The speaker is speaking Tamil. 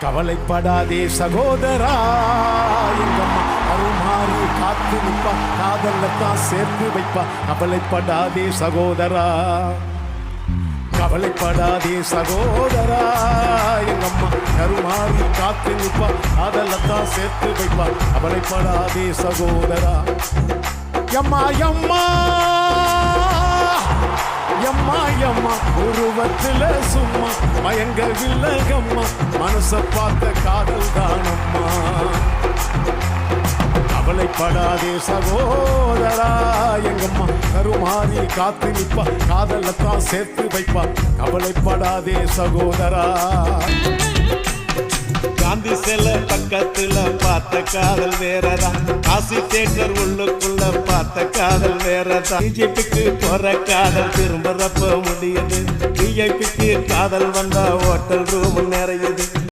கவலைப்படாதே சகோதரா, எங்கம்மா அருமாறி காத்து நிற்பா, காதல்தான் சேர்த்து வைப்பா. கவலைப்படாதே சகோதரா, கவலைப்படாதே சகோதரா, எங்கம்மா கருமாறி காத்து நிற்பா, காதல்தான் சேர்த்து வைப்பா. கவலைப்படாதே சகோதரா. எம்மா எம்மா எம்மா எம்மா உருவத்துல சும்மா மயங்கவில்லகம்மா, மனச பார்த்த காதல் தானம்மா. கவலைப்படாதே சகோதரா, எங்கம்மா கருமாறி காத்து நிற்பா, காதலத்தான் சேர்த்து வைப்பா. கவலைப்படாதே சகோதரா. காந்தி சில பக்கத்துல பார்த்த காதல் வேறதான், காசி தேட்டர் உள்ளுக்குள்ள பார்த்த காதல் வேறதான். பிஜேபிக்கு போற காதல் திரும்புறப்ப முடியுது, பிஜேபிக்கு காதல் வந்தா ஹோட்டல் ரூம் நிறையுது.